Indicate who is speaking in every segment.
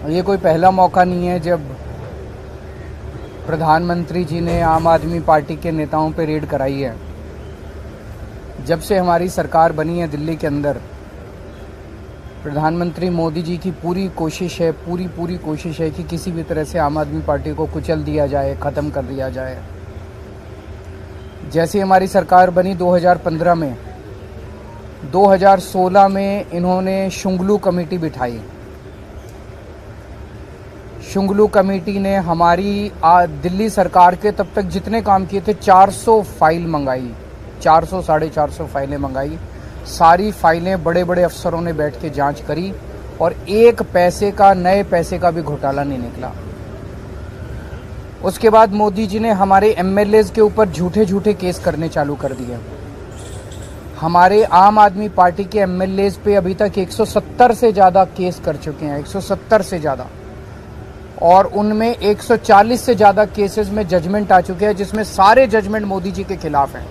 Speaker 1: ये कोई पहला मौका नहीं है जब प्रधानमंत्री जी ने आम आदमी पार्टी के नेताओं पे रेड कराई है। जब से हमारी सरकार बनी है दिल्ली के अंदर, प्रधानमंत्री मोदी जी की पूरी कोशिश है, पूरी कोशिश है कि किसी भी तरह से आम आदमी पार्टी को कुचल दिया जाए, ख़त्म कर दिया जाए। जैसे हमारी सरकार बनी 2015 में, 2016 में इन्होंने शुंगलू कमेटी बिठाई। शुंगलू कमेटी ने हमारी दिल्ली सरकार के तब तक जितने काम किए थे 400 फाइल मंगाई, 400 साढ़े 400 फाइलें मंगाई। सारी फाइलें बड़े बड़े अफसरों ने बैठ के जांच करी और एक पैसे का, नए पैसे का भी घोटाला नहीं निकला। उसके बाद मोदी जी ने हमारे एमएलएज के ऊपर झूठे झूठे केस करने चालू कर दिए। हमारे आम आदमी पार्टी के एमएलएज पे अभी तक 170 से ज़्यादा केस कर चुके हैं, 170 से ज़्यादा, और उनमें 140 से ज़्यादा केसेस में जजमेंट आ चुके हैं, जिसमें सारे जजमेंट मोदी जी के खिलाफ हैं।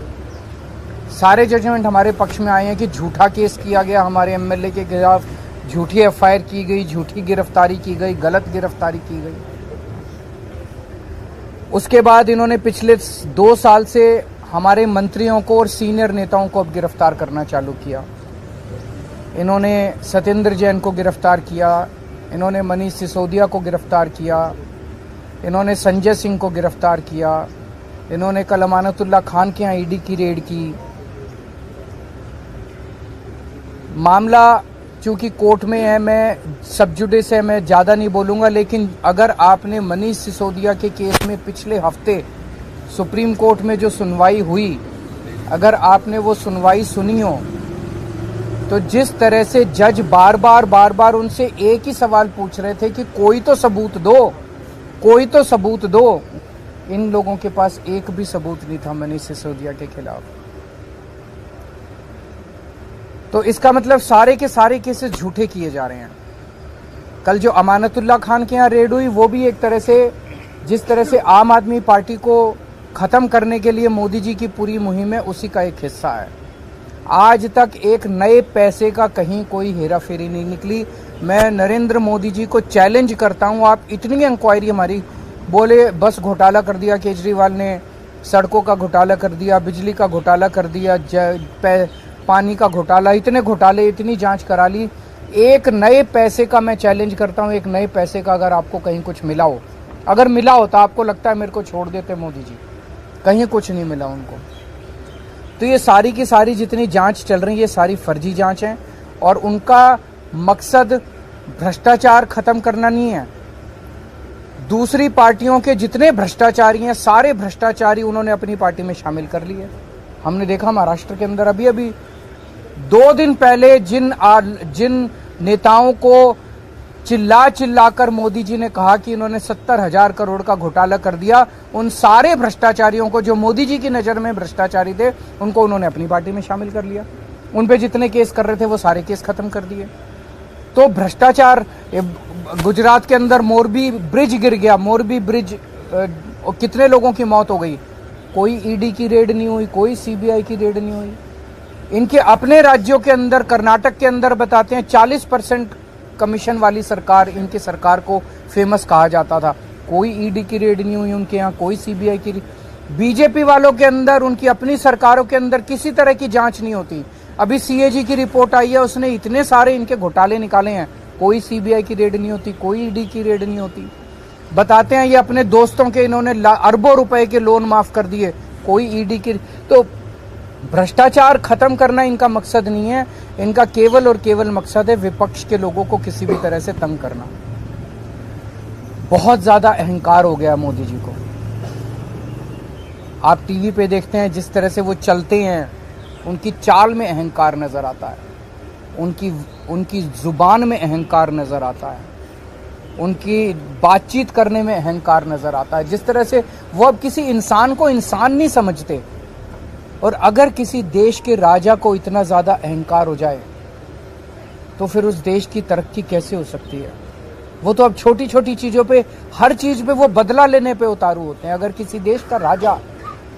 Speaker 1: सारे जजमेंट हमारे पक्ष में आए हैं कि झूठा केस किया गया हमारे एमएलए के खिलाफ, झूठी एफआईआर की गई, झूठी गिरफ्तारी की गई, गलत गिरफ्तारी की गई। उसके बाद इन्होंने पिछले 2 साल से हमारे मंत्रियों को और सीनियर नेताओं को अब गिरफ्तार करना चालू किया। इन्होंने सत्येंद्र जैन को गिरफ्तार किया, इन्होंने मनीष सिसोदिया को गिरफ्तार किया, इन्होंने संजय सिंह को गिरफ्तार किया, इन्होंने कल अमानतुल्लाह खान के यहाँ ईडी की रेड की। मामला चूंकि कोर्ट में है, मैं सब जुडिस है, मैं ज़्यादा नहीं बोलूँगा, लेकिन अगर आपने मनीष सिसोदिया के केस में पिछले हफ्ते सुप्रीम कोर्ट में जो सुनवाई हुई, अगर आपने वो सुनवाई सुनी हो, तो जिस तरह से जज बार बार उनसे एक ही सवाल पूछ रहे थे कि कोई तो सबूत दो, कोई तो सबूत दो। इन लोगों के पास एक भी सबूत नहीं था मनीष सिसोदिया के खिलाफ। तो इसका मतलब सारे के सारे केसेस झूठे किए जा रहे हैं। कल जो अमानतुल्लाह खान के यहाँ रेड हुई, वो भी एक तरह से, जिस तरह से आम आदमी पार्टी को ख़त्म करने के लिए मोदी जी की पूरी मुहिम है, उसी का एक हिस्सा है। आज तक एक नए पैसे का कहीं कोई हेरा फेरी नहीं निकली। मैं नरेंद्र मोदी जी को चैलेंज करता हूं, आप इतनी इंक्वायरी हमारी, बोले बस घोटाला कर दिया केजरीवाल ने, सड़कों का घोटाला कर दिया, बिजली का घोटाला कर दिया, पानी का घोटाला, इतने घोटाले, इतनी जांच करा ली। एक नए पैसे का मैं चैलेंज करता हूं, एक नए पैसे का अगर आपको कहीं कुछ मिला हो, अगर मिला हो तो आपको लगता है मेरे को छोड़ देते मोदी जी, कहीं कुछ नहीं मिला उनको। तो ये सारी की सारी जितनी जांच चल रही है, ये सारी फर्जी जांच हैं और उनका मकसद भ्रष्टाचार खत्म करना नहीं है। दूसरी पार्टियों के जितने भ्रष्टाचारी हैं, सारे भ्रष्टाचारी उन्होंने अपनी पार्टी में शामिल कर लिए। हमने देखा महाराष्ट्र के अंदर अभी 2 दिन पहले जिन नेताओं को चिल्ला कर मोदी जी ने कहा कि इन्होंने 70,000 करोड़ का घोटाला कर दिया, उन सारे भ्रष्टाचारियों को, जो मोदी जी की नज़र में भ्रष्टाचारी थे, उनको उन्होंने अपनी पार्टी में शामिल कर लिया। उन पे जितने केस कर रहे थे वो सारे केस खत्म कर दिए। तो भ्रष्टाचार, गुजरात के अंदर मोरबी ब्रिज गिर गया, मोरबी ब्रिज, कितने लोगों की मौत हो गई, कोई ईडी की रेड नहीं हुई, कोई सीबीआई की रेड नहीं हुई। इनके अपने राज्यों के अंदर, कर्नाटक के अंदर बताते हैं 40% कमीशन वाली सरकार, इनकी सरकार को फेमस कहा जाता था, कोई ईडी की रेड नहीं हुई उनके यहाँ, कोई सीबीआई की। बीजेपी वालों के अंदर, उनकी अपनी सरकारों के अंदर किसी तरह की जांच नहीं होती। अभी सीएजी की रिपोर्ट आई है, उसने इतने सारे इनके घोटाले निकाले हैं, कोई सीबीआई की रेड नहीं होती, कोई ईडी की रेड नहीं होती। बताते हैं ये अपने दोस्तों के इन्होंने अरबों रुपए के लोन माफ कर दिए, कोई ईडी की। तो भ्रष्टाचार खत्म करना इनका मकसद नहीं है, इनका केवल और केवल मकसद है विपक्ष के लोगों को किसी भी तरह से तंग करना। बहुत ज्यादा अहंकार हो गया मोदी जी को। आप टीवी पे देखते हैं जिस तरह से वो चलते हैं, उनकी चाल में अहंकार नजर आता है, उनकी जुबान में अहंकार नजर आता है, उनकी बातचीत करने में अहंकार नजर आता है। जिस तरह से वो अब किसी इंसान को इंसान नहीं समझते। और अगर किसी देश के राजा को इतना ज़्यादा अहंकार हो जाए तो फिर उस देश की तरक्की कैसे हो सकती है। वो तो अब छोटी छोटी चीज़ों पे, हर चीज़ पे वो बदला लेने पे उतारू होते हैं। अगर किसी देश का राजा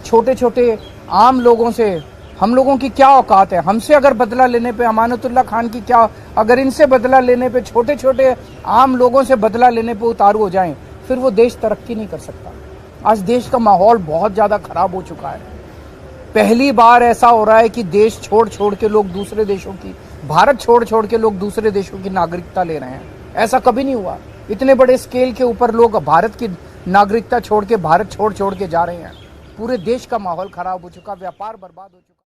Speaker 1: छोटे छोटे आम लोगों से हम लोगों की क्या औकात है? हमसे अगर बदला लेने पे अमानतुल्लाह खान की क्या, अगर इनसे बदला लेने पे, छोटे छोटे आम लोगों से बदला लेने पे उतारू हो जाएं, फिर वो देश तरक्की नहीं कर सकता। आज देश का माहौल बहुत ज्यादा खराब हो चुका है। पहली बार ऐसा हो रहा है कि देश छोड़ छोड़ के लोग दूसरे देशों की, भारत छोड़ छोड़ के लोग दूसरे देशों की नागरिकता ले रहे हैं। ऐसा कभी नहीं हुआ। इतने बड़े स्केल के ऊपर लोग भारत की नागरिकता छोड़ के, भारत छोड़ छोड़ के जा रहे हैं। पूरे देश का माहौल खराब हो चुका, व्यापार बर्बाद हो चुका।